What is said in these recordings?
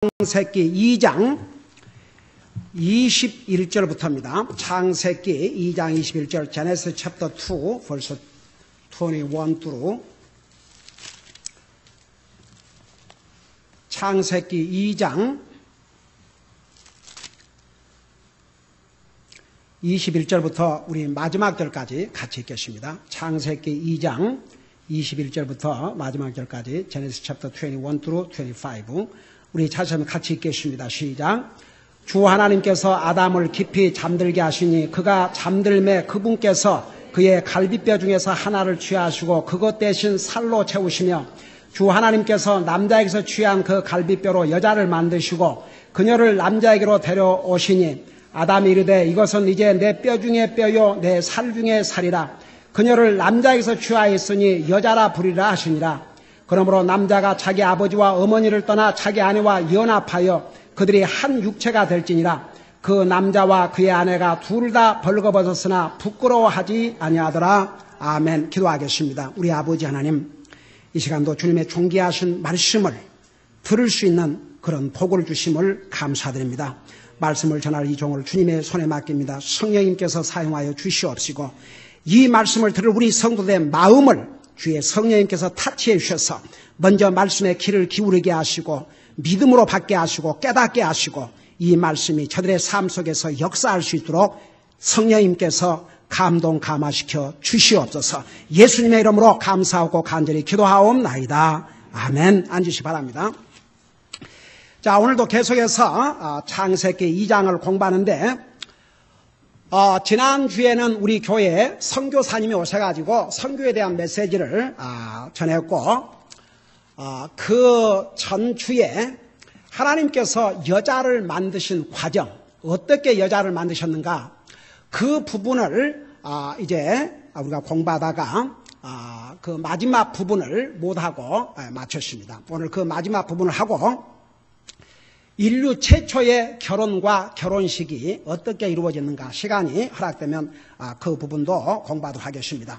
창세기 2장 21절부터입니다. 창세기 2장 21절, Genesis chapter 2, verse 21 through. 창세기 2장 21절부터 우리 마지막 절까지 같이 읽겠습니다. 창세기 2장 21절부터 마지막 절까지 Genesis chapter 21 through 25. 우리 다시 한번 같이 읽겠습니다. 시작. 주 하나님께서 아담을 깊이 잠들게 하시니 그가 잠들매 그분께서 그의 갈비뼈 중에서 하나를 취하시고 그것 대신 살로 채우시며 주 하나님께서 남자에게서 취한 그 갈비뼈로 여자를 만드시고 그녀를 남자에게로 데려오시니 아담이 이르되 이것은 이제 내 뼈 중에 뼈요 내 살 중에 살이라. 그녀를 남자에게서 취하였으니 여자라 부리라 하시니라. 그러므로 남자가 자기 아버지와 어머니를 떠나 자기 아내와 연합하여 그들이 한 육체가 될지니라. 그 남자와 그의 아내가 둘 다 벌거벗었으나 부끄러워하지 아니하더라. 아멘. 기도하겠습니다. 우리 아버지 하나님, 이 시간도 주님의 존귀하신 말씀을 들을 수 있는 그런 복을 주심을 감사드립니다. 말씀을 전할 이 종을 주님의 손에 맡깁니다. 성령님께서 사용하여 주시옵시고 이 말씀을 들을 우리 성도들의 마음을 주의 성령님께서 타치해 주셔서 먼저 말씀의 귀를 기울이게 하시고 믿음으로 받게 하시고 깨닫게 하시고 이 말씀이 저들의 삶 속에서 역사할 수 있도록 성령님께서 감동 감화시켜 주시옵소서. 예수님의 이름으로 감사하고 간절히 기도하옵나이다. 아멘. 앉으시 바랍니다. 자, 오늘도 계속해서 창세기 2장을 공부하는데 지난주에는 우리 교회에 선교사님이 오셔가지고 선교에 대한 메시지를 전했고 그 전주에 하나님께서 여자를 만드신 과정, 어떻게 여자를 만드셨는가 그 부분을 이제 우리가 공부하다가 그 마지막 부분을 못하고 마쳤습니다. 오늘 그 마지막 부분을 하고 인류 최초의 결혼과 결혼식이 어떻게 이루어졌는가 시간이 허락되면 그 부분도 공부하도록 하겠습니다.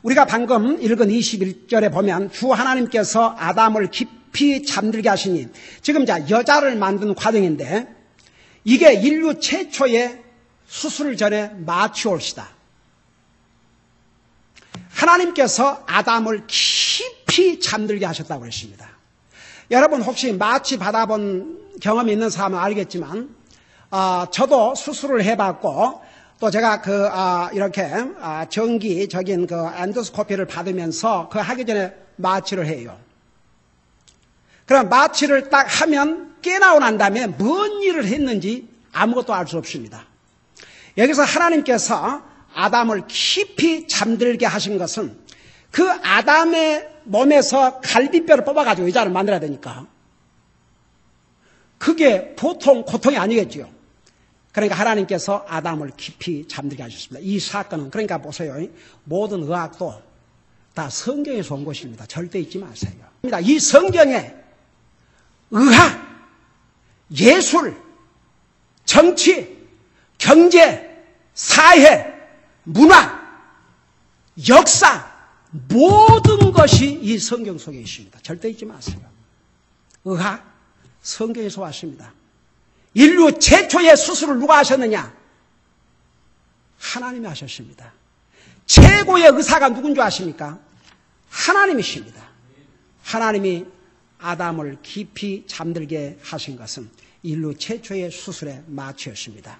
우리가 방금 읽은 21절에 보면 주 하나님께서 아담을 깊이 잠들게 하시니 지금 여자를 만든 과정인데 이게 인류 최초의 수술 전에 마취올시다. 하나님께서 아담을 깊이 잠들게 하셨다고 했습니다. 여러분 혹시 마취 받아본 경험이 있는 사람은 알겠지만 저도 수술을 해봤고 또 제가 이렇게 정기적인 엔도스코피를 받으면서 하기 전에 마취를 해요. 그럼 마취를 딱 하면 깨나고 난 다음에 뭔 일을 했는지 아무것도 알 수 없습니다. 여기서 하나님께서 아담을 깊이 잠들게 하신 것은 그 아담의 몸에서 갈비뼈를 뽑아가지고 여자를 만들어야 되니까 그게 보통 고통이 아니겠죠. 그러니까 하나님께서 아담을 깊이 잠들게 하셨습니다. 이 사건은 그러니까 보세요. 모든 의학도 다 성경에서 온 것입니다. 절대 잊지 마세요. 이 성경에 의학, 예술, 정치, 경제, 사회, 문화, 역사 모든 것이 이 성경 속에 있습니다. 절대 잊지 마세요. 의학, 성경에서 왔습니다. 인류 최초의 수술을 누가 하셨느냐? 하나님이 하셨습니다. 최고의 의사가 누군 줄 아십니까? 하나님이십니다. 하나님이 아담을 깊이 잠들게 하신 것은 인류 최초의 수술의 마취였습니다.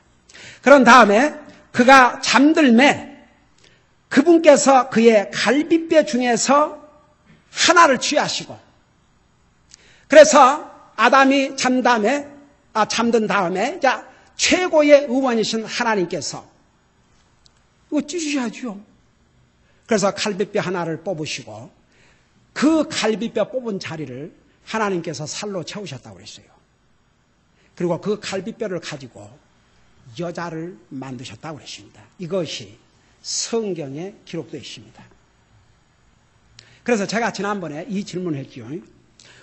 그런 다음에 그가 잠들매 그분께서 그의 갈비뼈 중에서 하나를 취하시고 그래서 아담이 잠든 다음에 최고의 의원이신 하나님께서 이거 찢으셔야죠. 그래서 갈비뼈 하나를 뽑으시고 그 갈비뼈 뽑은 자리를 하나님께서 살로 채우셨다고 그랬어요. 그리고 그 갈비뼈를 가지고 여자를 만드셨다고 그랬습니다. 이것이 성경에 기록되어 있습니다. 그래서 제가 지난번에 이 질문을 했죠.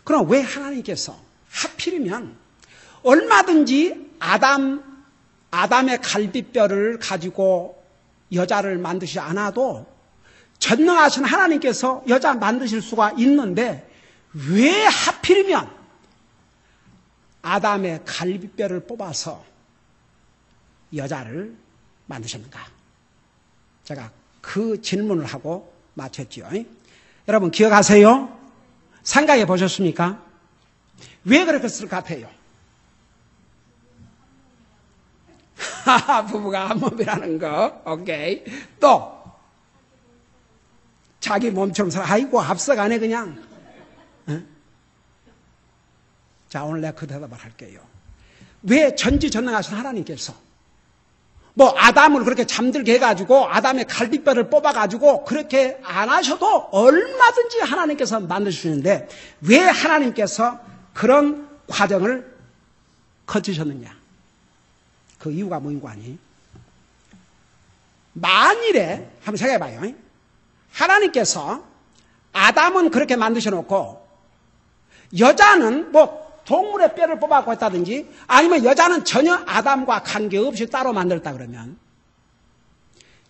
그럼 왜 하나님께서 하필이면 얼마든지 아담의 갈비뼈를 가지고 여자를 만드시지 않아도 전능하신 하나님께서 여자 만드실 수가 있는데 왜 하필이면 아담의 갈비뼈를 뽑아서 여자를 만드셨는가? 제가 그 질문을 하고 마쳤죠. 여러분 기억하세요? 생각해 보셨습니까? 왜 그렇게 쓸 것 같아요? 부부가 한 몸이라는 거. 오케이. 또 자기 몸처럼 살아. 아이고 앞서가네 그냥. 응? 자 오늘 내가 그 대답을 할게요. 왜 전지전능하신 하나님께서 뭐 아담을 그렇게 잠들게 해가지고 아담의 갈비뼈를 뽑아가지고 그렇게 안 하셔도 얼마든지 하나님께서 만드시는데 왜 하나님께서 그런 과정을 거치셨느냐? 그 이유가 뭐인 거 아니? 만일에 한번 생각해봐요. 하나님께서 아담은 그렇게 만드셔놓고 여자는 뭐 동물의 뼈를 뽑아갖고 했다든지 아니면 여자는 전혀 아담과 관계없이 따로 만들었다 그러면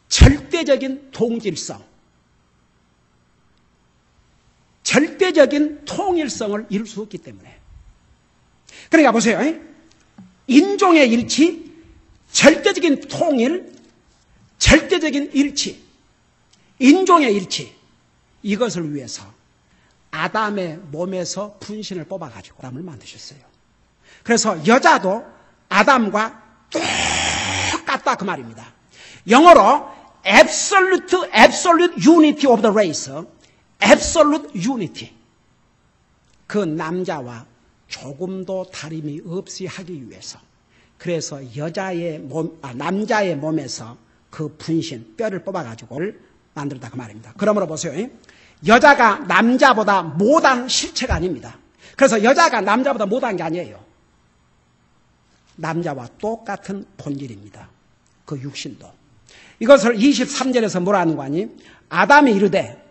절대적인 동질성, 절대적인 통일성을 이룰 수 없기 때문에. 그러니까 보세요. 인종의 일치, 절대적인 통일, 절대적인 일치, 인종의 일치, 이것을 위해서 아담의 몸에서 분신을 뽑아가지고 아담을 만드셨어요. 그래서 여자도 아담과 똑같다 그 말입니다. 영어로 absolute unity of the race, absolute unity. 그 남자와 조금도 다름이 없이 하기 위해서. 그래서 남자의 몸에서 그 분신, 뼈를 뽑아가지고 만들었다 그 말입니다. 그러므로 보세요. 여자가 남자보다 못한 실체가 아닙니다. 그래서 여자가 남자보다 못한 게 아니에요. 남자와 똑같은 본질입니다. 그 육신도. 이것을 23절에서 뭐라 하는 거 아니? 아담이 이르되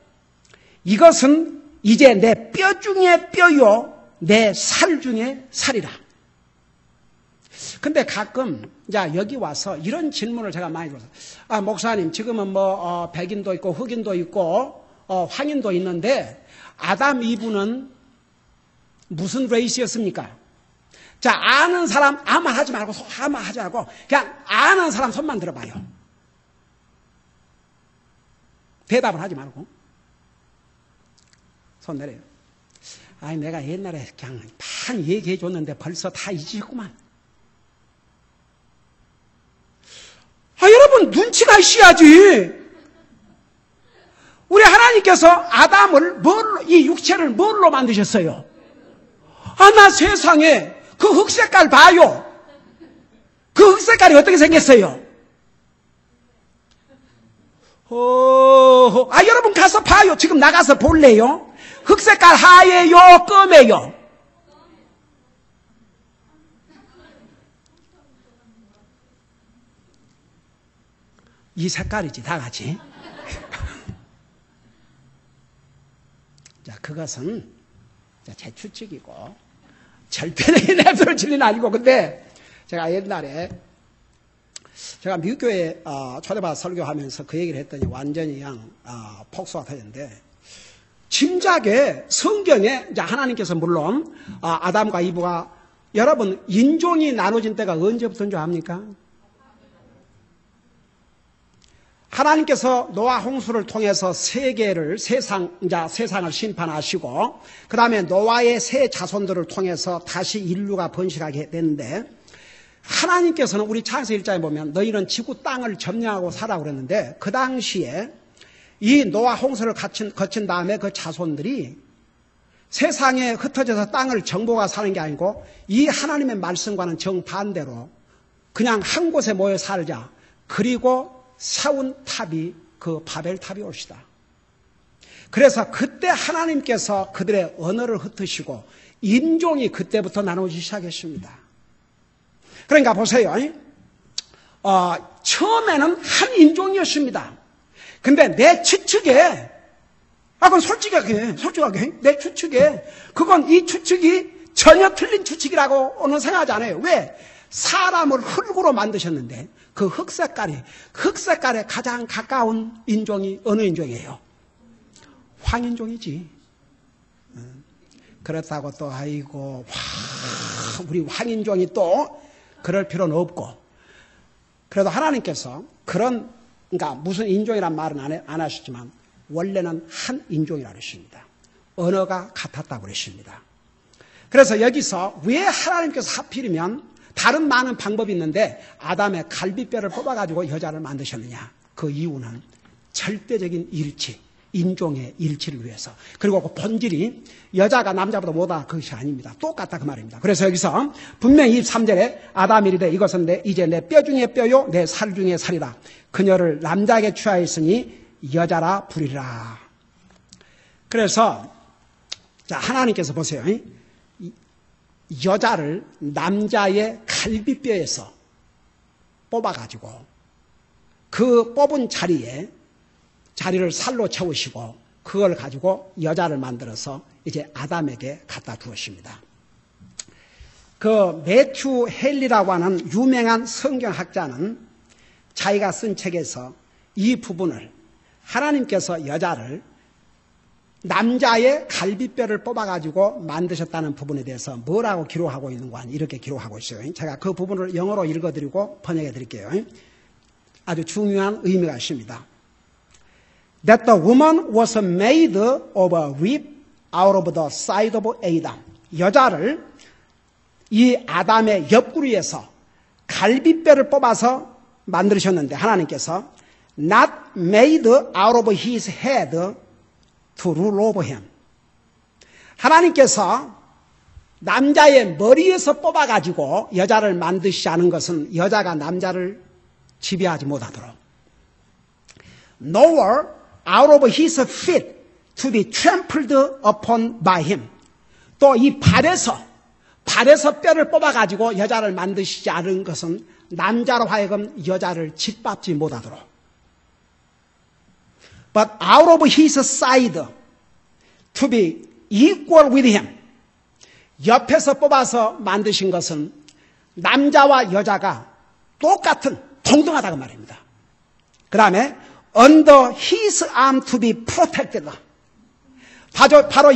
이것은 이제 내 뼈 중에 뼈요 내 살 중에 살이라. 근데 가끔 여기 와서 이런 질문을 제가 많이 들어서 목사님 지금은 뭐 백인도 있고 흑인도 있고 황인도 있는데 아담 이브는 무슨 레이스였습니까? 자, 아는 사람 아무 말 하지 말고 아무 말 하지 말고 그냥 아는 사람 손만 들어봐요. 대답을 하지 말고 손 내려요. 아니 내가 옛날에 그냥 반 얘기해 줬는데 벌써 다 잊으셨구만. 여러분 눈치가 있어야지. 우리 하나님께서 아담을 이 육체를 뭘로 만드셨어요? 나 세상에 그 흑색깔 봐요. 그 흑색깔이 어떻게 생겼어요? 여러분 가서 봐요. 지금 나가서 볼래요? 흑색깔 하얘요? 검해요? 이 색깔이지 다 같이. 자, 그것은 제 추측이고 절대적인 랩을 진리는 아니고, 근데 제가 옛날에 제가 미국교회 초대받아 설교하면서 그 얘기를 했더니 완전히 그냥 폭소가 터졌는데, 짐작에 성경에 이제 하나님께서 물론 아담과 이브가, 여러분 인종이 나눠진 때가 언제부터인 줄 압니까? 하나님께서 노아 홍수를 통해서 세상을 심판하시고 그 다음에 노아의 세 자손들을 통해서 다시 인류가 번식하게 됐는데, 하나님께서는 우리 창세기 1장에 보면 너희는 지구 땅을 점령하고 살아 그랬는데, 그 당시에 이 노아 홍수를 거친 다음에 그 자손들이 세상에 흩어져서 땅을 정복하고 사는 게 아니고 이 하나님의 말씀과는 정반대로 그냥 한 곳에 모여 살자. 그리고 세운 탑이 그 바벨탑이 올시다. 그래서 그때 하나님께서 그들의 언어를 흩으시고 인종이 그때부터 나누어지기 시작했습니다. 그러니까 보세요. 처음에는 한 인종이었습니다. 근데 내 추측에, 그건 솔직하게 내 추측에, 그건 이 추측이 전혀 틀린 추측이라고는 생각하지 않아요. 왜? 사람을 흙으로 만드셨는데 그 흑색깔에 가장 가까운 인종이 어느 인종이에요? 황인종이지. 그렇다고 또 아이고 우리 황인종이 또 그럴 필요는 없고, 그래도 하나님께서 그러니까 무슨 인종이란 말은 안 하시지만 원래는 한 인종이라고 그러십니다. 언어가 같았다고 그러십니다. 그래서 여기서 왜 하나님께서 하필이면 다른 많은 방법이 있는데 아담의 갈비뼈를 뽑아가지고 여자를 만드셨느냐? 그 이유는 절대적인 일치, 인종의 일치를 위해서. 그리고 그 본질이 여자가 남자보다 못하다 그것이 아닙니다. 똑같다 그 말입니다. 그래서 여기서 분명히 23절에 아담이 이르되 이것은 이제 내 뼈 중에 뼈요 내 살 중에 살이라. 그녀를 남자에게 취하였으니 여자라 부리라. 그래서 자, 하나님께서 보세요. 여자를 남자의 갈비뼈에서 뽑아가지고 그 뽑은 자리를 살로 채우시고 그걸 가지고 여자를 만들어서 이제 아담에게 갖다 주었습니다. 그 매튜 헨리라고 하는 유명한 성경학자는 자기가 쓴 책에서 이 부분을 하나님께서 여자를 남자의 갈비뼈를 뽑아가지고 만드셨다는 부분에 대해서 뭐라고 기록하고 있는가 이렇게 기록하고 있어요. 제가 그 부분을 영어로 읽어드리고 번역해 드릴게요. 아주 중요한 의미가 있습니다. That the woman was made of a rib out of the side of Adam. 여자를 이 아담의 옆구리에서 갈비뼈를 뽑아서 만드셨는데 하나님께서 not made out of his head to rule over him. 하나님께서 남자의 머리에서 뽑아가지고 여자를 만드시지 않은 것은 여자가 남자를 지배하지 못하도록. Nor out of his feet to be trampled upon by him. 또 이 발에서 뼈를 뽑아가지고 여자를 만드시지 않은 것은 남자로 하여금 여자를 짓밟지 못하도록. But out of his side to be equal with him. 옆에서 뽑아서 만드신 것은 남자와 여자가 똑같은 동등하다고 말입니다. 그 다음에 under his arm to be protected. 바로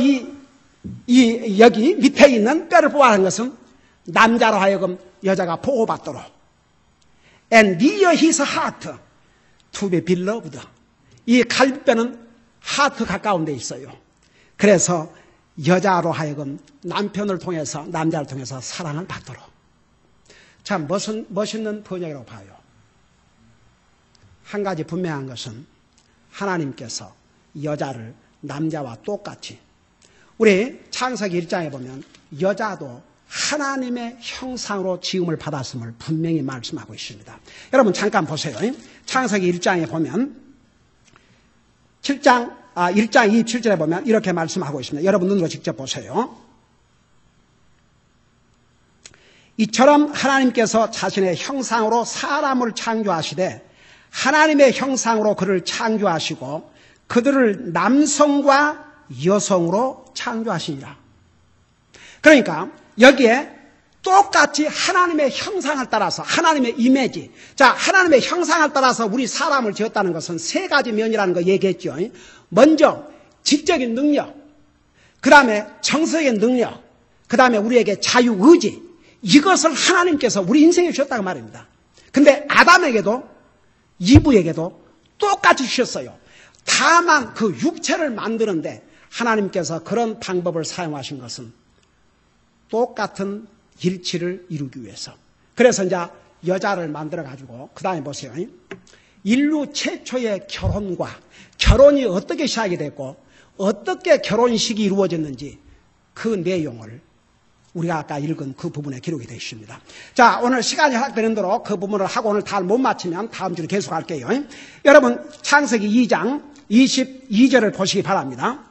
여기 밑에 있는 뼈를 뽑아낸 것은 남자로 하여금 여자가 보호받도록. And near his heart to be beloved. 이 갈비뼈는 하트 가까운 데 있어요. 그래서 여자로 하여금 남편을 통해서 남자를 통해서 사랑을 받도록. 참 멋있는 번역이라고 봐요. 한 가지 분명한 것은 하나님께서 여자를 남자와 똑같이 우리 창세기 1장에 보면 여자도 하나님의 형상으로 지음을 받았음을 분명히 말씀하고 있습니다. 여러분 잠깐 보세요. 창세기 1장에 보면 1장 27절에 보면 이렇게 말씀하고 있습니다. 여러분 눈으로 직접 보세요. 이처럼 하나님께서 자신의 형상으로 사람을 창조하시되 하나님의 형상으로 그를 창조하시고 그들을 남성과 여성으로 창조하시니라. 그러니까 여기에 똑같이 하나님의 형상을 따라서 하나님의 이미지. 자, 하나님의 형상을 따라서 우리 사람을 지었다는 것은 세 가지 면이라는 거 얘기했죠. 먼저 지적인 능력, 그 다음에 정서적인 능력, 그 다음에 우리에게 자유의지. 이것을 하나님께서 우리 인생에 주셨다고 말입니다. 근데 아담에게도 이브에게도 똑같이 주셨어요. 다만 그 육체를 만드는데 하나님께서 그런 방법을 사용하신 것은 똑같은 일치를 이루기 위해서. 그래서 이제 여자를 만들어가지고 그 다음에 보세요. 인류 최초의 결혼이 어떻게 시작이 됐고 어떻게 결혼식이 이루어졌는지 그 내용을 우리가 아까 읽은 그 부분에 기록이 되어 있습니다. 자, 오늘 시간이 허락되는 대로 그 부분을 하고 오늘 다 못 마치면 다음 주로 계속할게요. 여러분 창세기 2장 22절을 보시기 바랍니다.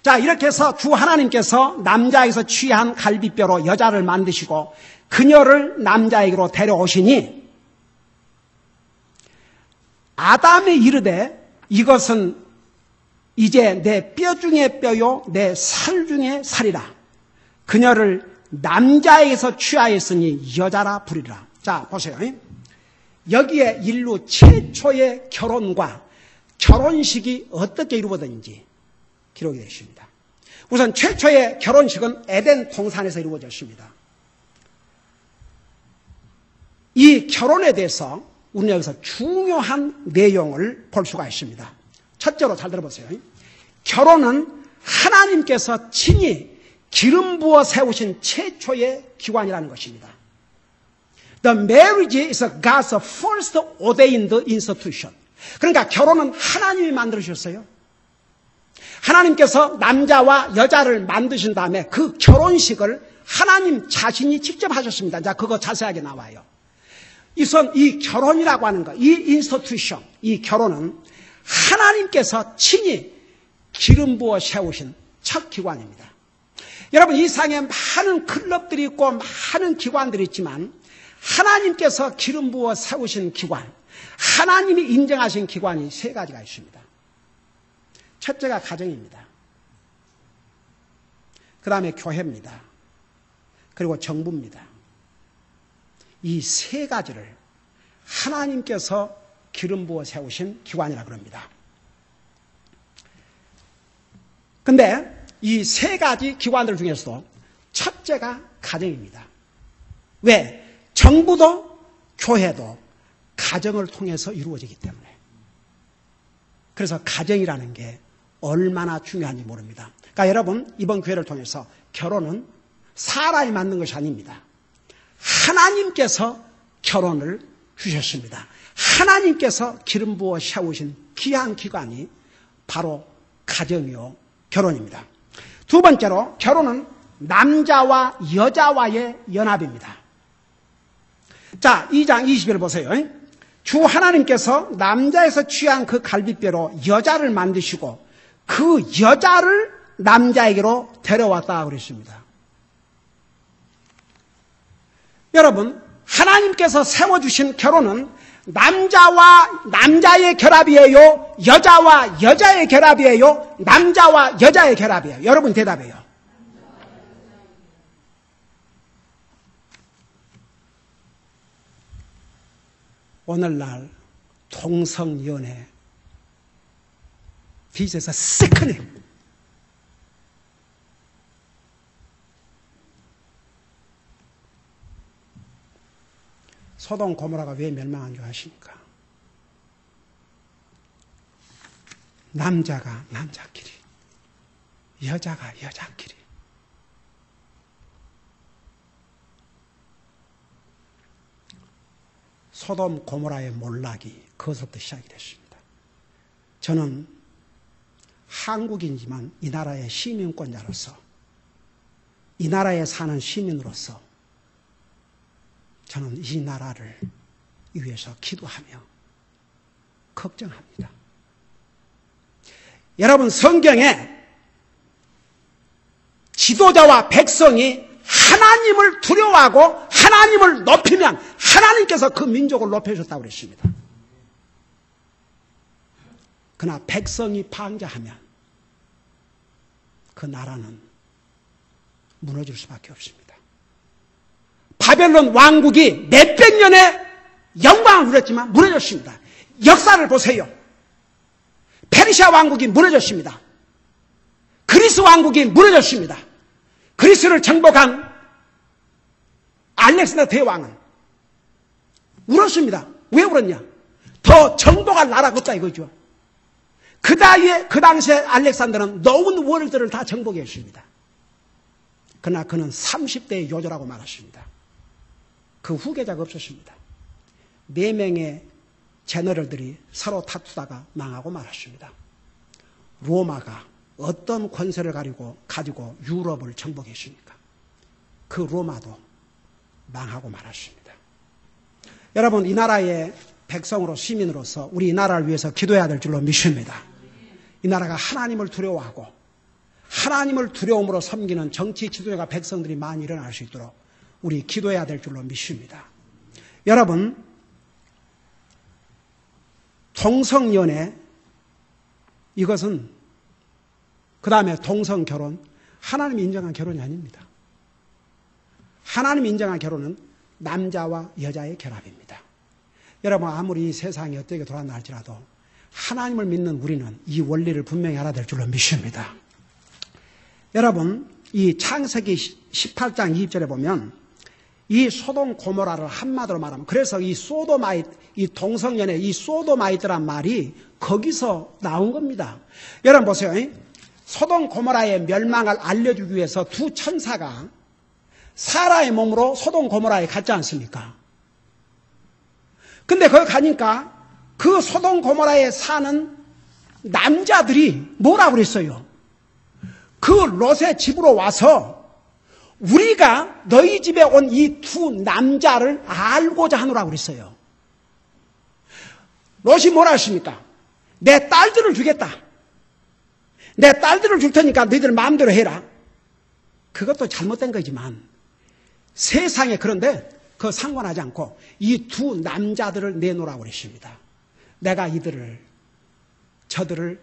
자, 이렇게 해서 주 하나님께서 남자에서 취한 갈비뼈로 여자를 만드시고 그녀를 남자에게로 데려오시니 아담이 이르되 이것은 이제 내 뼈 중에 뼈요 내 살 중에 살이라. 그녀를 남자에게서 취하였으니 여자라 부리라. 자, 보세요. 여기에 인류 최초의 결혼과 결혼식이 어떻게 이루어졌는지 기록이 되어 있습니다. 우선 최초의 결혼식은 에덴 동산에서 이루어졌습니다. 결혼에 대해서 우리는 여기서 중요한 내용을 볼 수가 있습니다. 첫째로 잘 들어보세요. 결혼은 하나님께서 친히 기름 부어 세우신 최초의 기관이라는 것입니다. The marriage is God's first ordained institution. 그러니까 결혼은 하나님이 만들으셨어요. 하나님께서 남자와 여자를 만드신 다음에 그 결혼식을 하나님 자신이 직접 하셨습니다. 자, 그거 자세하게 나와요. 이 결혼이라고 하는 거, 이 인스티튜션, 이 결혼은 하나님께서 친히 기름 부어 세우신 첫 기관입니다. 여러분, 이 세상에 많은 클럽들이 있고 많은 기관들이 있지만 하나님께서 기름 부어 세우신 기관, 하나님이 인정하신 기관이 세 가지가 있습니다. 첫째가 가정입니다. 그 다음에 교회입니다. 그리고 정부입니다. 이 세 가지를 하나님께서 기름 부어 세우신 기관이라고 합니다. 근데 이 세 가지 기관들 중에서도 첫째가 가정입니다. 왜? 정부도 교회도 가정을 통해서 이루어지기 때문에. 그래서 가정이라는 게 얼마나 중요한지 모릅니다. 그러니까 여러분, 이번 기회를 통해서 결혼은 사람이 만든 것이 아닙니다. 하나님께서 결혼을 주셨습니다. 하나님께서 기름 부어 세우신 귀한 기관이 바로 가정이요 결혼입니다. 두 번째로 결혼은 남자와 여자와의 연합입니다. 자, 2장 20절 보세요. 주 하나님께서 남자에서 취한 그 갈빗뼈로 여자를 만드시고 그 여자를 남자에게로 데려왔다 그랬습니다. 여러분, 하나님께서 세워주신 결혼은 남자와 남자의 결합이에요? 여자와 여자의 결합이에요? 남자와 여자의 결합이에요? 여러분 대답해요. 오늘날 동성연애 빚에서 시커네. 소돔 고모라가 왜 멸망한 줄 아십니까? 남자가 남자끼리, 여자가 여자끼리. 소돔 고모라의 몰락이 그것부터 시작이 됐습니다. 저는 한국인이지만 이 나라의 시민권자로서, 이 나라에 사는 시민으로서 저는 이 나라를 위해서 기도하며 걱정합니다. 여러분, 성경에 지도자와 백성이 하나님을 두려워하고 하나님을 높이면 하나님께서 그 민족을 높여줬다고 그랬습니다. 그러나 백성이 방자하면 그 나라는 무너질 수밖에 없습니다. 바벨론 왕국이 몇백 년의 영광을 누렸지만 무너졌습니다. 역사를 보세요. 페르시아 왕국이 무너졌습니다. 그리스 왕국이 무너졌습니다. 그리스를 정복한 알렉산더 대왕은 울었습니다. 왜 울었냐? 더 정복할 나라가 없다 이거죠. 그 당시에 알렉산더는 노은 월드를 다 정복했습니다. 그러나 그는 30대의 요조라고 말했습니다. 그 후계자가 없었습니다. 4명의 제너럴들이 서로 다투다가 망하고 말았습니다. 로마가 어떤 권세를 가지고 유럽을 정복했습니까? 그 로마도 망하고 말았습니다. 여러분, 이 나라의 백성으로 시민으로서 우리 이 나라를 위해서 기도해야 될 줄로 믿습니다. 이 나라가 하나님을 두려워하고 하나님을 두려움으로 섬기는 정치 지도자가 백성들이 많이 일어날 수 있도록 우리 기도해야 될 줄로 믿습니다. 여러분, 동성연애, 이것은 그 다음에 동성결혼, 하나님이 인정한 결혼이 아닙니다. 하나님이 인정한 결혼은 남자와 여자의 결합입니다. 여러분, 아무리 세상이 어떻게 돌아간다 할지라도 하나님을 믿는 우리는 이 원리를 분명히 알아야 될 줄로 믿습니다. 여러분, 이 창세기 18장 20절에 보면 이 소돔 고모라를 한마디로 말하면, 그래서 이 소도마이트, 이 동성연애, 이 소도마이트란 말이 거기서 나온 겁니다. 여러분 보세요. 소돔 고모라의 멸망을 알려주기 위해서 두 천사가 사라의 몸으로 소돔 고모라에 갔지 않습니까? 근데 거기 가니까 그 소돔 고모라에 사는 남자들이 뭐라고 그랬어요? 그 롯의 집으로 와서 우리가 너희 집에 온 이 두 남자를 알고자 하노라고 그랬어요. 롯이 뭐라 했습니까? 내 딸들을 주겠다. 내 딸들을 줄 테니까 너희들 마음대로 해라. 그것도 잘못된 거지만 세상에, 그런데 그거 상관하지 않고 이 두 남자들을 내놓으라고 그랬습니다. 내가 저들을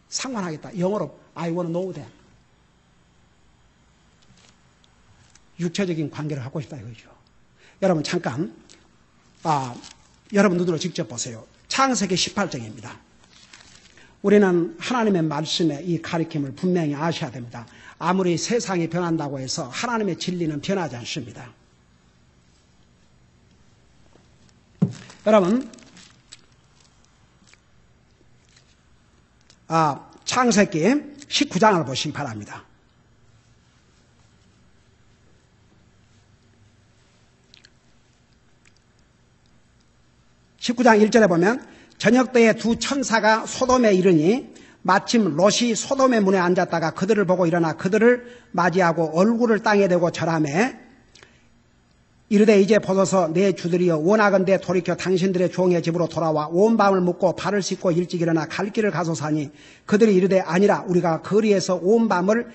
상관하겠다. 영어로 I want to know them. 육체적인 관계를 갖고 싶다 이거죠. 여러분 잠깐 여러분 눈으로 직접 보세요. 창세기 18장입니다. 우리는 하나님의 말씀의 이 가르침을 분명히 아셔야 됩니다. 아무리 세상이 변한다고 해서 하나님의 진리는 변하지 않습니다. 여러분 창세기 19장을 보시기 바랍니다. 19장 1절에 보면 저녁 때에 두 천사가 소돔에 이르니 마침 롯이 소돔의 문에 앉았다가 그들을 보고 일어나 그들을 맞이하고 얼굴을 땅에 대고 절하매 이르되 이제 보소서 내 주들이여 원하건대 돌이켜 당신들의 종의 집으로 돌아와 온 밤을 묵고 발을 씻고 일찍 일어나 갈 길을 가소서 하니 그들이 이르되 아니라 우리가 거리에서 온 밤을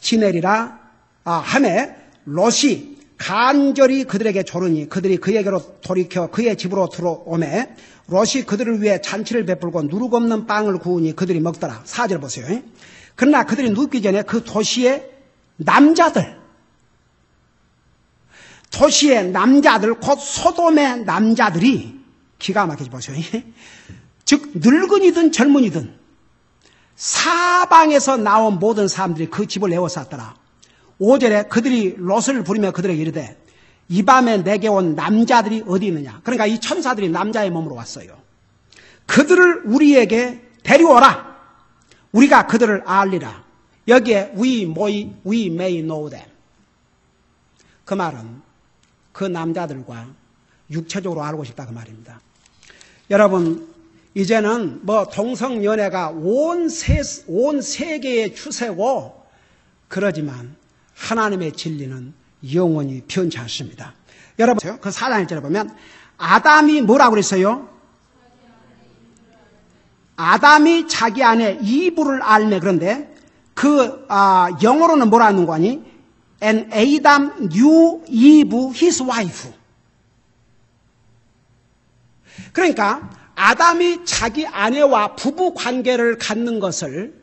지내리라 하매 롯이 간절히 그들에게 조르니 그들이 그에게로 돌이켜 그의 집으로 들어오매 롯이 그들을 위해 잔치를 베풀고 누룩 없는 빵을 구우니 그들이 먹더라. 4절 보세요. 그러나 그들이 눕기 전에 그 도시의 남자들 곧 소돔의 남자들이 기가 막히지 보세요. 즉 늙은이든 젊은이든 사방에서 나온 모든 사람들이 그 집을 에워쌌더라. 5절에 그들이 롯을 부르며 그들에게 이르되 이 밤에 내게 온 남자들이 어디 있느냐. 그러니까 이 천사들이 남자의 몸으로 왔어요. 그들을 우리에게 데려오라. 우리가 그들을 알리라. 여기에 we may know them. 그 말은 그 남자들과 육체적으로 알고 싶다 그 말입니다. 여러분 이제는 동성연애가 온 세계의 추세고 그러지만 하나님의 진리는 영원히 변치 않습니다. 여러분 그 4장 1절에 보면 아담이 뭐라고 그랬어요? 아담이 자기 안에 이브를 알매. 그런데 그 영어로는 뭐라 하는 거니? And Adam knew Eve his wife. 그러니까 아담이 자기 아내와 부부 관계를 갖는 것을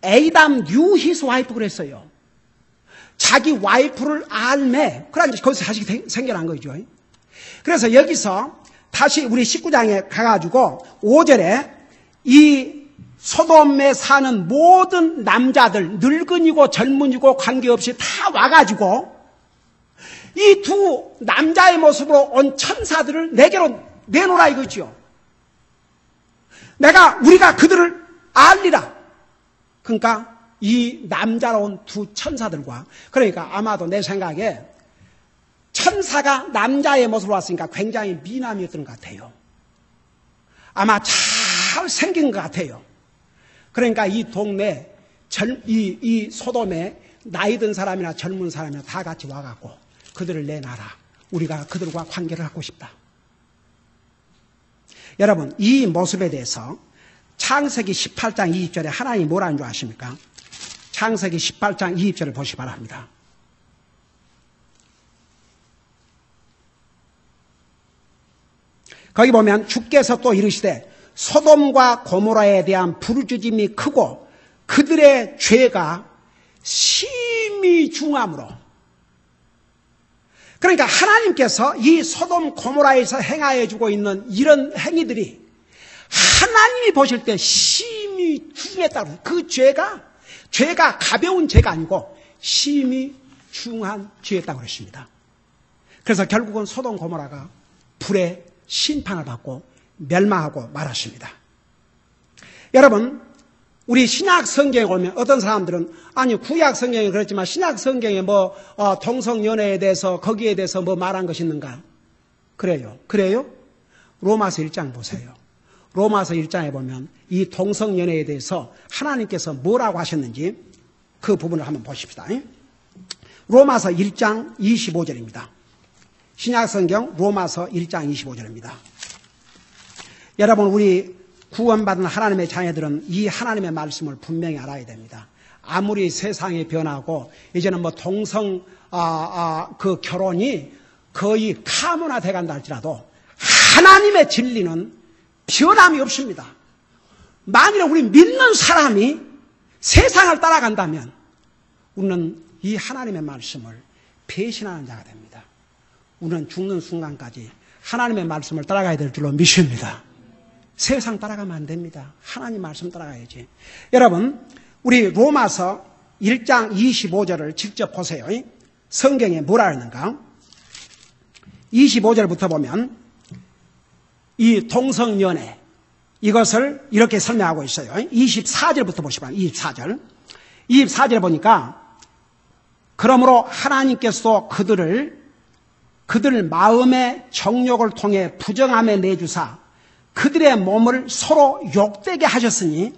Adam knew his wife 그랬어요. 자기 와이프를 알매. 그러니까 거기서 다시 생겨난 거죠. 그래서 여기서 다시 우리 19장에 가가지고 5절에 이 소돔에 사는 모든 남자들 늙은이고 젊은이고 관계없이 다 와가지고 이 두 남자의 모습으로 온 천사들을 내게로 내놓으라 이거죠. 우리가 그들을 알리라. 그러니까 이 남자로 온 두 천사들과 그러니까 아마도 내 생각에 천사가 남자의 모습으로 왔으니까 굉장히 미남이었던 것 같아요. 아마 잘 생긴 것 같아요. 그러니까 이 동네 이 소돔에 나이 든 사람이나 젊은 사람이나 다 같이 와갖고 그들을 내놔라. 우리가 그들과 관계를 갖고 싶다. 여러분 이 모습에 대해서 창세기 18장 20절에 하나님이 뭐라는 줄 아십니까? 창세기 18장 20절을 보시기 바랍니다. 거기 보면 주께서 또 이르시되 소돔과 고모라에 대한 부르짖음이 크고 그들의 죄가 심히 중함으로. 그러니까 하나님께서 이 소돔 고모라에서 행하여 주고 있는 이런 행위들이 하나님이 보실 때 심히 중했다고. 그 죄가 가벼운 죄가 아니고 심히 중한 죄였다고 그랬습니다. 그래서 결국은 소돔 고모라가 불의 심판을 받고 멸망하고 말았습니다. 여러분, 우리 신약 성경에 보면 어떤 사람들은 아니 구약 성경에 그렇지만 신약 성경에 동성연애에 대해서 거기에 대해서 뭐 말한 것이 있는가? 그래요. 로마서 1장 보세요. 로마서 1장에 보면 이 동성연애에 대해서 하나님께서 뭐라고 하셨는지 그 부분을 한번 보십시다. 로마서 1장 25절입니다. 신약성경 로마서 1장 25절입니다. 여러분, 우리 구원받은 하나님의 자녀들은 이 하나님의 말씀을 분명히 알아야 됩니다. 아무리 세상이 변하고 이제는 동성 그 결혼이 거의 카문화돼 간다 할지라도 하나님의 진리는 변함이 없습니다. 만일에 우리 믿는 사람이 세상을 따라간다면 우리는 이 하나님의 말씀을 배신하는 자가 됩니다. 우리는 죽는 순간까지 하나님의 말씀을 따라가야 될 줄로 믿습니다. 세상 따라가면 안 됩니다. 하나님 말씀 따라가야지. 여러분, 우리 로마서 1장 25절을 직접 보세요. 성경에 뭐라 하는가? 25절부터 보면 이 동성연애 이것을 이렇게 설명하고 있어요. 24절부터 보시면 24절 보니까 그러므로 하나님께서 그들 마음의 정욕을 통해 부정함에 내주사 그들의 몸을 서로 욕되게 하셨으니,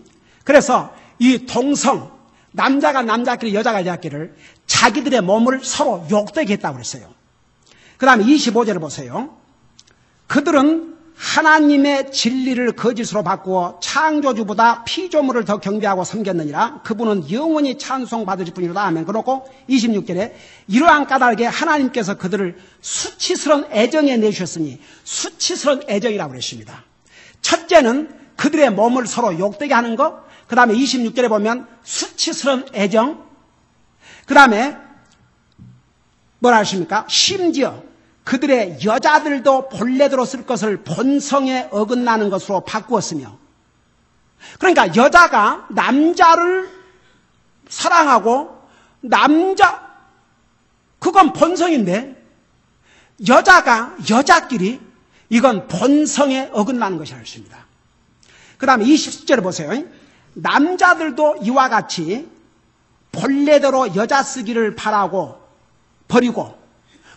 그래서 이 동성, 남자가 남자끼리 여자가 여자끼리를 자기들의 몸을 서로 욕되게 했다고 그랬어요. 그 다음에 25절을 보세요. 그들은 하나님의 진리를 거짓으로 바꾸어 창조주보다 피조물을 더 경배하고 섬겼느니라. 그분은 영원히 찬송받으실 분이로다 하면 그렇고 26절에 이러한 까닭에 하나님께서 그들을 수치스러운 애정에 내주셨으니, 수치스러운 애정이라고 그랬습니다. 첫째는 그들의 몸을 서로 욕되게 하는 것, 그 다음에 26절에 보면 수치스러운 애정, 그 다음에 뭐라 하십니까? 심지어 그들의 여자들도 본래대로 쓸 것을 본성에 어긋나는 것으로 바꾸었으며, 그러니까 여자가 남자를 사랑하고 그건 본성인데 여자가 여자끼리 이건 본성에 어긋나는 것이라고 했습니다. 그 다음에 20절에 보세요. 남자들도 이와 같이 본래대로 여자 쓰기를 바라고 버리고,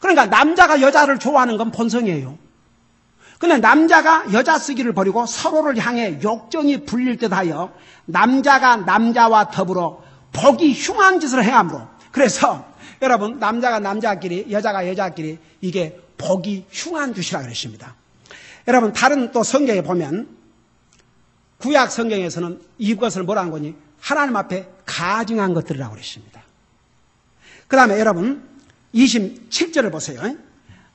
그러니까 남자가 여자를 좋아하는 건 본성이에요. 근데 남자가 여자 쓰기를 버리고 서로를 향해 욕정이 불릴 듯하여 남자가 남자와 더불어 보기 흉한 짓을 행함으로, 그래서 여러분, 남자가 남자끼리 여자가 여자끼리 이게 보기 흉한 짓이라고 그랬습니다. 여러분, 다른 또 성경에 보면 구약 성경에서는 이것을 뭐라는 거니? 하나님 앞에 가증한 것들이라고 그랬습니다. 그 다음에 여러분 27절을 보세요.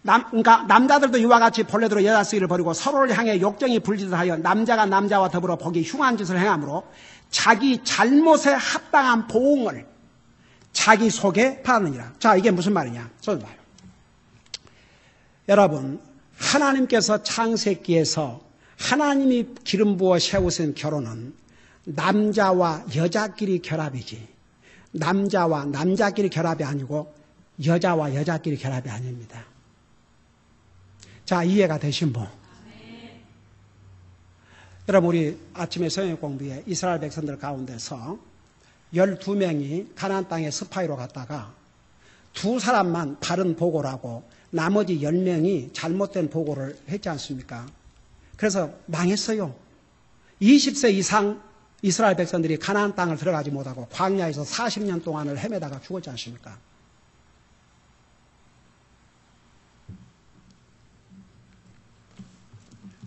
그러니까 남자들도 이와 같이 본래대로 여자 쓰기를 버리고 서로를 향해 욕정이 불지듯하여 남자가 남자와 더불어 보기 흉한 짓을 행함으로 자기 잘못에 합당한 보응을 자기 속에 받느니라. 자, 이게 무슨 말이냐? 저도 봐요. 여러분, 하나님께서 창세기에서 하나님이 기름 부어 세우신 결혼은 남자와 여자끼리 결합이지, 남자와 남자끼리 결합이 아니고 여자와 여자끼리 결합이 아닙니다. 자, 이해가 되신 분? 여러분, 우리 아침에 성경 공부에 이스라엘 백성들 가운데서 12명이 가나안 땅에 스파이로 갔다가 2사람만 바른 보고를 하고 나머지 10명이 잘못된 보고를 했지 않습니까? 그래서 망했어요. 20세 이상 이스라엘 백성들이 가나안 땅을 들어가지 못하고 광야에서 40년 동안을 헤매다가 죽었지 않습니까?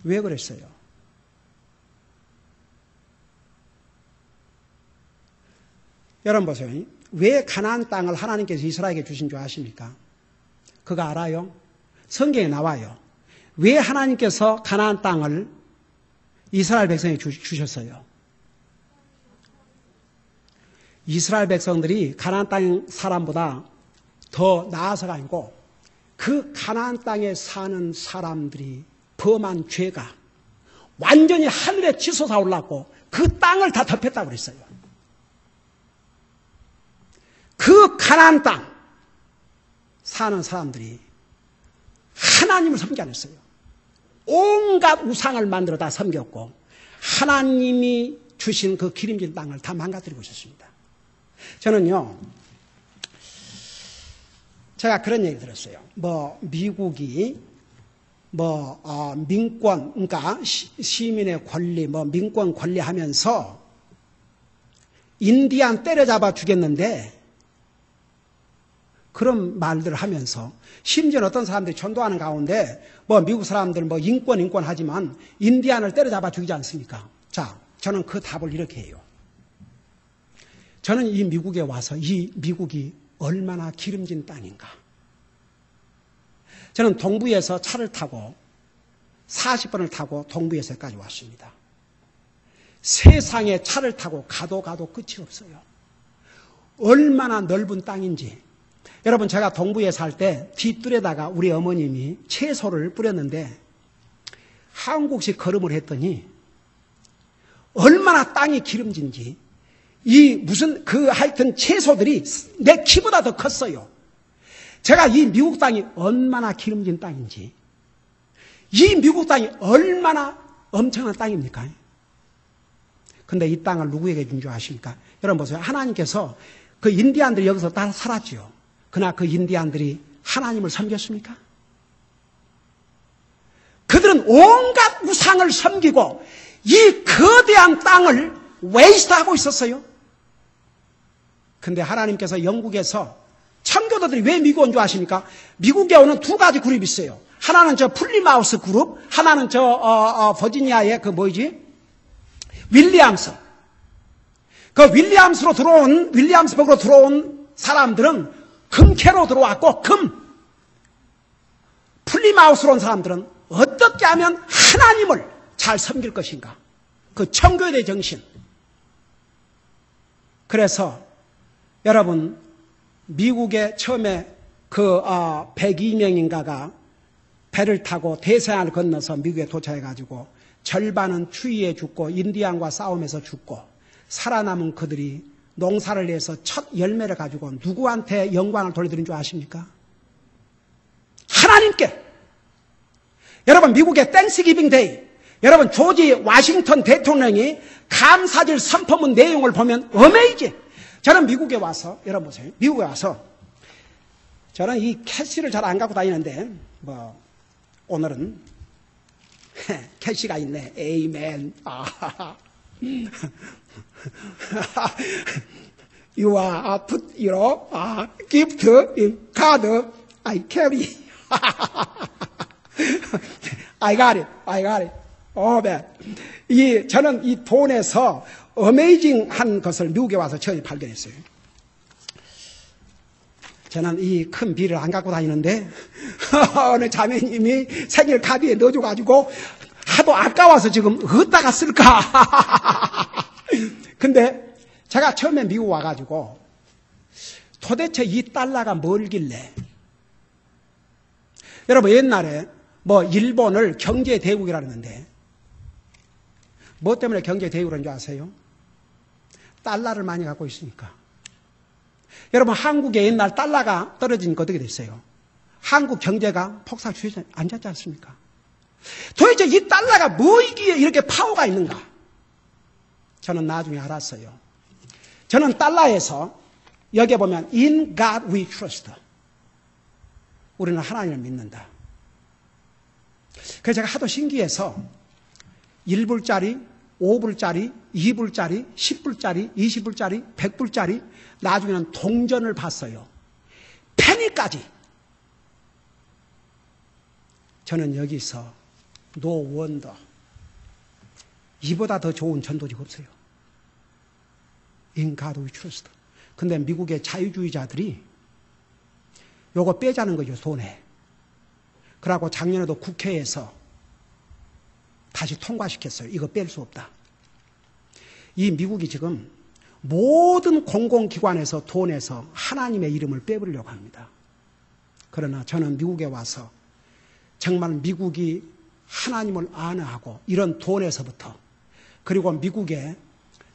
왜 그랬어요? 여러분 보세요. 왜 가나안 땅을 하나님께서 이스라엘에게 주신 줄 아십니까? 그거 알아요? 성경에 나와요. 왜 하나님께서 가나안 땅을 이스라엘 백성에게 주셨어요? 이스라엘 백성들이 가나안 땅 사람보다 더 나아서가 아니고 그 가나안 땅에 사는 사람들이 범한 죄가 완전히 하늘에 치솟아 올랐고 그 땅을 다 덮였다고 그랬어요. 그 가나안 땅 사는 사람들이 하나님을 섬기지 않았어요. 온갖 우상을 만들어 다 섬겼고 하나님이 주신 그 기름진 땅을 다 망가뜨리고 있었습니다. 저는요, 제가 그런 얘기 들었어요. 미국이 민권, 그러니까 시민의 권리, 민권 권리하면서 인디안 때려잡아 주겠는데 그런 말들을 하면서 심지어 어떤 사람들이 전도하는 가운데 미국 사람들 인권 하지만 인디안을 때려잡아 죽이지 않습니까? 자, 저는 그 답을 이렇게 해요. 저는 이 미국에 와서 이 미국이 얼마나 기름진 땅인가. 저는 동부에서 차를 타고 40번을 타고 동부에서까지 왔습니다. 세상에 차를 타고 가도 끝이 없어요. 얼마나 넓은 땅인지. 여러분, 제가 동부에 살 때 뒷뜰에다가 우리 어머님이 채소를 뿌렸는데 한국식 걸음을 했더니 얼마나 땅이 기름진지 하여튼 채소들이 내 키보다 더 컸어요. 제가 이 미국 땅이 얼마나 기름진 땅인지, 이 미국 땅이 얼마나 엄청난 땅입니까? 근데 이 땅을 누구에게 준 줄 아십니까? 여러분 보세요. 하나님께서 그 인디안들이 여기서 다 살았지요. 그러나 그 인디안들이 하나님을 섬겼습니까? 그들은 온갖 우상을 섬기고 이 거대한 땅을 웨이스트하고 있었어요. 근데 하나님께서 영국에서 청교도들이 왜 미국 온 줄 아십니까? 미국에 오는 두 가지 그룹이 있어요. 하나는 저 플리마우스 그룹, 하나는 버지니아의 윌리엄스. 그 윌리엄스버그로 들어온 사람들은 금캐로 들어왔고, 플리마우스로 온 사람들은 어떻게 하면 하나님을 잘 섬길 것인가. 그 청교도의 정신. 그래서 여러분, 미국에 처음에 102명인가가 배를 타고 대서양을 건너서 미국에 도착해가지고 절반은 추위에 죽고 인디안과 싸움에서 죽고 살아남은 그들이 농사를 해서 첫 열매를 가지고 누구한테 영광을 돌려드린 줄 아십니까? 하나님께. 여러분, 미국의 땡스기빙 데이, 여러분 조지 워싱턴 대통령이 감사절 선포문 내용을 보면 어메이징. 저는 미국에 와서, 여러분 보세요. 미국에 와서 저는 이 캐시를 잘 안 갖고 다니는데 오늘은 캐시가 있네. 에이멘. You are put your gift in card. I carry. I got it. Oh, man. 저는 이 돈에서 어메이징한 것을 미국에 와서 처음 발견했어요. 저는 이 큰 비를 안 갖고 다니는데 어느 자매님이 생일 카드에 넣어줘가지고 하도 아까워서 지금 어디다가 쓸까. 근데 제가 처음에 미국 와가지고 도대체 이 달러가 뭘길래. 여러분, 옛날에 일본을 경제대국이라 그러는데 뭐 때문에 경제대국이라는 줄 아세요? 달러를 많이 갖고 있으니까. 여러분, 한국의 옛날 달러가 떨어지니까 어떻게 됐어요? 한국 경제가 폭삭추세에 앉았지 않습니까? 도대체 이 달러가 뭐이기에 이렇게 파워가 있는가? 저는 나중에 알았어요. 저는 달러에서 여기에 보면 In God we trust. 우리는 하나님을 믿는다. 그래서 제가 하도 신기해서 1불짜리, 5불짜리, 2불짜리, 10불짜리, 20불짜리, 100불짜리, 나중에는 동전을 봤어요. 페니까지. 저는 여기서 노 원더. 이보다 더 좋은 전도지가 없어요. In God we trust. 근데 미국의 자유주의자들이 요거 빼자는 거죠, 돈에. 그러고 작년에도 국회에서 다시 통과시켰어요. 이거 뺄 수 없다. 이 미국이 지금 모든 공공기관에서 돈에서 하나님의 이름을 빼버리려고 합니다. 그러나 저는 미국에 와서 정말 미국이 하나님을 아느하고 이런 돈에서부터, 그리고 미국의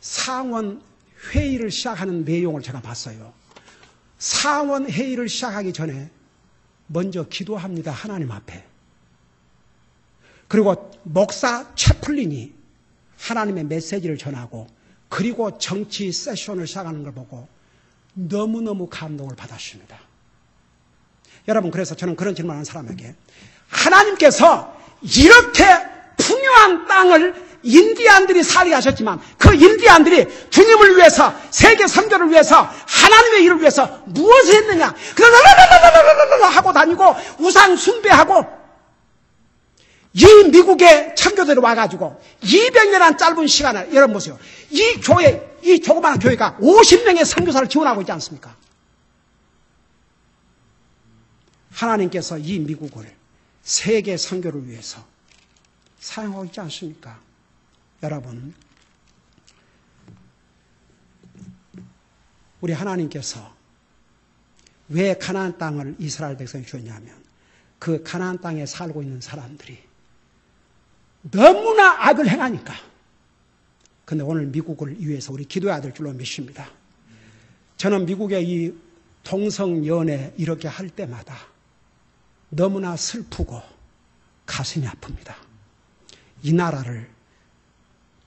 상원 회의를 시작하는 내용을 제가 봤어요. 상원 회의를 시작하기 전에 먼저 기도합니다. 하나님 앞에. 그리고 목사 채플린이 하나님의 메시지를 전하고 그리고 정치 세션을 시작하는 걸 보고 너무너무 감동을 받았습니다. 여러분, 그래서 저는 그런 질문을 하는 사람에게 하나님께서 이렇게 풍요한 땅을 인디안들이 살게 하셨지만 그 인디안들이 주님을 위해서, 세계 선교를 위해서, 하나님의 일을 위해서 무엇을 했느냐? 그냥 하고 다니고 우상 숭배하고 이 미국의 청교도로 와가지고 200년이라는 짧은 시간을, 여러분 보세요. 이 교회, 이 조그마한 교회가 50명의 선교사를 지원하고 있지 않습니까? 하나님께서 이 미국을 세계 선교를 위해서 사용하고 있지 않습니까? 여러분, 우리 하나님께서 왜 가나안 땅을 이스라엘 백성에 주었냐면 그 가나안 땅에 살고 있는 사람들이 너무나 악을 행하니까. 근데 오늘 미국을 위해서 우리 기도해야 될 줄로 믿습니다. 저는 미국의 이 동성연애 이렇게 할 때마다 너무나 슬프고 가슴이 아픕니다. 이 나라를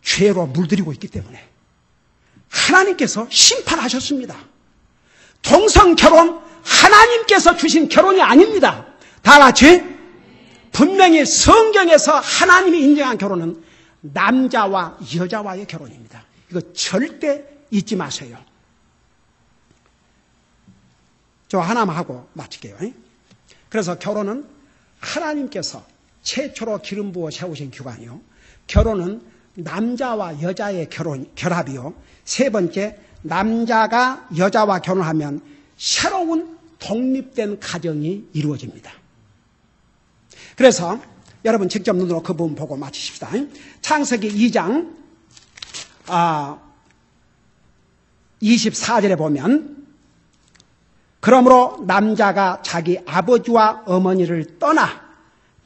죄로 물들이고 있기 때문에 하나님께서 심판하셨습니다. 동성결혼 하나님께서 주신 결혼이 아닙니다. 다 같이 분명히 성경에서 하나님이 인정한 결혼은 남자와 여자와의 결혼입니다. 이거 절대 잊지 마세요. 저 하나만 하고 마칠게요. 그래서 결혼은 하나님께서 최초로 기름 부어 세우신 기관이요. 결혼은 남자와 여자의 결합이요. 세 번째, 남자가 여자와 결혼하면 새로운 독립된 가정이 이루어집니다. 그래서 여러분 직접 눈으로 그 부분 보고 마치십시다. 창세기 2장 24절에 보면 그러므로 남자가 자기 아버지와 어머니를 떠나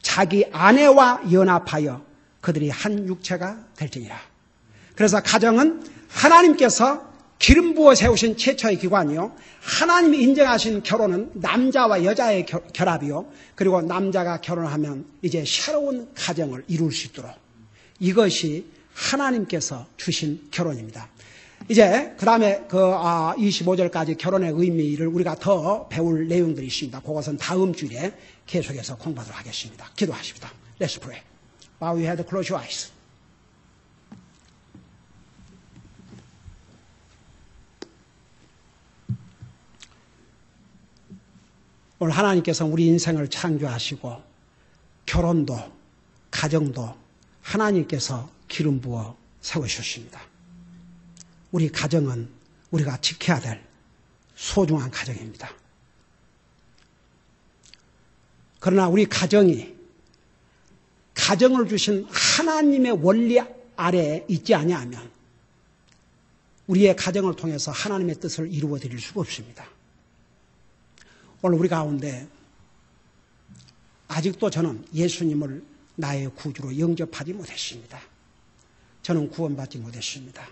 자기 아내와 연합하여 그들이 한 육체가 될지니라. 그래서 가정은 하나님께서 기름 부어 세우신 최초의 기관이요. 하나님이 인정하신 결혼은 남자와 여자의 결합이요. 그리고 남자가 결혼하면 이제 새로운 가정을 이룰 수 있도록 이것이 하나님께서 주신 결혼입니다. 이제 그 다음에 그 25절까지 결혼의 의미를 우리가 더 배울 내용들이 있습니다. 그것은 다음 주에 계속해서 공부하도록 하겠습니다. 기도하십니다. Let's pray. Bow your head, close your eyes. 오늘 하나님께서 우리 인생을 창조하시고 결혼도 가정도 하나님께서 기름 부어 세우셨습니다. 우리 가정은 우리가 지켜야 될 소중한 가정입니다. 그러나 우리 가정이 가정을 주신 하나님의 원리 아래에 있지 아니하면 우리의 가정을 통해서 하나님의 뜻을 이루어 드릴 수가 없습니다. 오늘 우리 가운데 아직도 저는 예수님을 나의 구주로 영접하지 못했습니다. 저는 구원받지 못했습니다.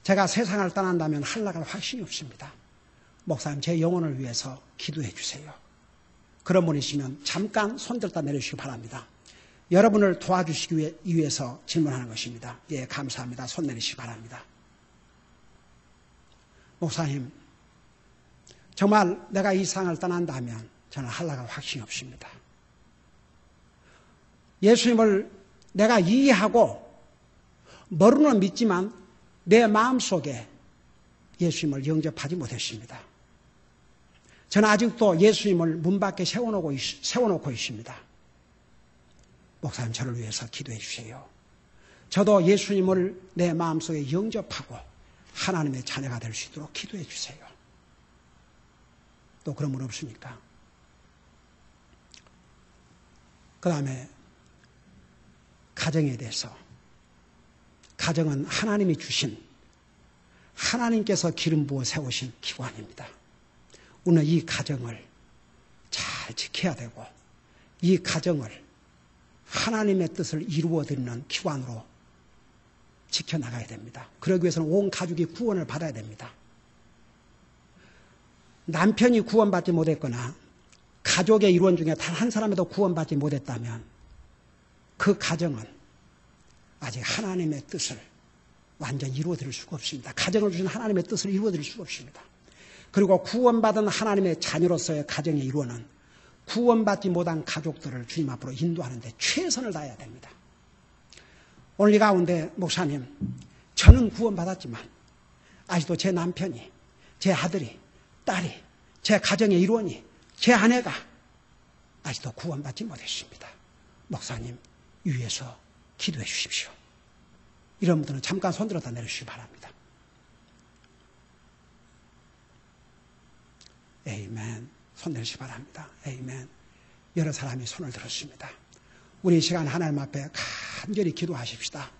제가 세상을 떠난다면 할락할 확신이 없습니다. 목사님, 제 영혼을 위해서 기도해 주세요. 그런 분이시면 잠깐 손들다 내려주시기 바랍니다. 여러분을 도와주시기 위해서 질문하는 것입니다. 예, 감사합니다. 손 내리시기 바랍니다. 목사님, 정말 내가 이 세상을 떠난다면 저는 할락할 확신이 없습니다. 예수님을 내가 이해하고 머리로는 믿지만 내 마음속에 예수님을 영접하지 못했습니다. 저는 아직도 예수님을 문 밖에 세워놓고 있습니다. 목사님, 저를 위해서 기도해 주세요. 저도 예수님을 내 마음속에 영접하고 하나님의 자녀가 될 수 있도록 기도해 주세요. 또 그런 분 없습니까? 그 다음에 가정에 대해서, 가정은 하나님이 주신, 하나님께서 기름 부어 세우신 기관입니다. 우리는 이 가정을 잘 지켜야 되고 이 가정을 하나님의 뜻을 이루어드리는 기관으로 지켜나가야 됩니다. 그러기 위해서는 온 가족이 구원을 받아야 됩니다. 남편이 구원받지 못했거나 가족의 일원 중에 단 한 사람에도 구원받지 못했다면 그 가정은 아직 하나님의 뜻을 완전히 이루어드릴 수가 없습니다. 가정을 주신 하나님의 뜻을 이루어드릴 수가 없습니다. 그리고 구원받은 하나님의 자녀로서의 가정의 일원은 구원받지 못한 가족들을 주님 앞으로 인도하는 데 최선을 다해야 됩니다. 오늘 이 가운데 목사님, 저는 구원받았지만 아직도 제 남편이, 제 아들이, 딸이, 제 가정의 일원이, 제 아내가 아직도 구원받지 못했습니다. 목사님, 위에서 기도해 주십시오. 이런 분들은 잠깐 손들었다 내려주시기 바랍니다. 에이멘. 손 내리시기 바랍니다. 에이멘. 여러 사람이 손을 들었습니다. 우리 이 시간 하나님 앞에 간절히 기도하십시다.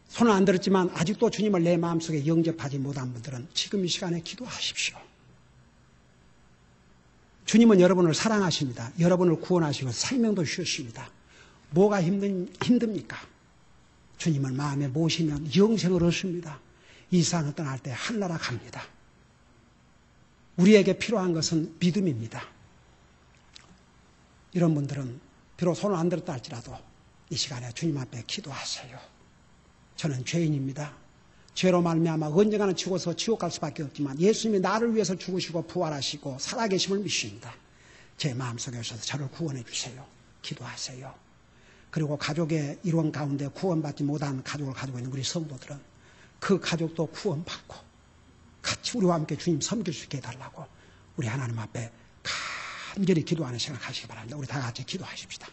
손은 안 들었지만 아직도 주님을 내 마음속에 영접하지 못한 분들은 지금 이 시간에 기도하십시오. 주님은 여러분을 사랑하십니다. 여러분을 구원하시고 생명도 주셨습니다. 뭐가 힘듭니까? 주님을 마음에 모시면 영생을 얻습니다. 이 세상을 떠날 때 하늘나라 갑니다. 우리에게 필요한 것은 믿음입니다. 이런 분들은 비록 손을 안 들었다 할지라도 이 시간에 주님 앞에 기도하세요. 저는 죄인입니다. 죄로 말미암아 언젠가는 죽어서 지옥 갈 수밖에 없지만 예수님이 나를 위해서 죽으시고 부활하시고 살아계심을 믿습니다. 제 마음속에 오셔서 저를 구원해 주세요. 기도하세요. 그리고 가족의 일원 가운데 구원받지 못한 가족을 가지고 있는 우리 성도들은 그 가족도 구원받고 같이 우리와 함께 주님 섬길 수 있게 해달라고 우리 하나님 앞에 간절히 기도하는 시간 가시기 바랍니다. 우리 다 같이 기도하십시다.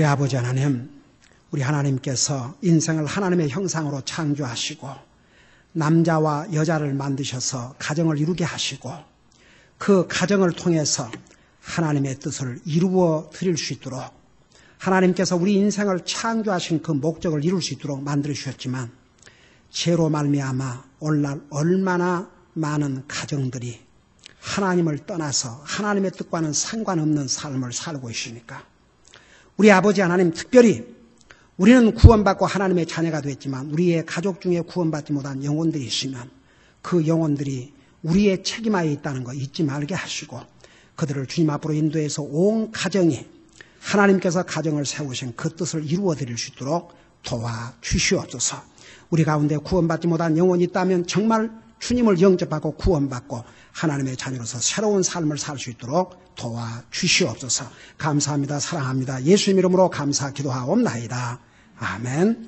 우리 아버지 하나님, 우리 하나님께서 인생을 하나님의 형상으로 창조하시고 남자와 여자를 만드셔서 가정을 이루게 하시고 그 가정을 통해서 하나님의 뜻을 이루어 드릴 수 있도록 하나님께서 우리 인생을 창조하신 그 목적을 이룰 수 있도록 만들어 주셨지만 죄로 말미암아 오늘날 얼마나 많은 가정들이 하나님을 떠나서 하나님의 뜻과는 상관없는 삶을 살고 있습니까? 우리 아버지 하나님, 특별히 우리는 구원받고 하나님의 자녀가 됐지만 우리의 가족 중에 구원받지 못한 영혼들이 있으면 그 영혼들이 우리의 책임하에 있다는 거 잊지 말게 하시고 그들을 주님 앞으로 인도해서 온 가정이 하나님께서 가정을 세우신 그 뜻을 이루어 드릴 수 있도록 도와주시옵소서. 우리 가운데 구원받지 못한 영혼이 있다면 정말 주님을 영접하고 구원받고 하나님의 자녀로서 새로운 삶을 살 수 있도록 도와주시옵소서. 감사합니다. 사랑합니다. 예수님 이름으로 감사 기도하옵나이다. 아멘.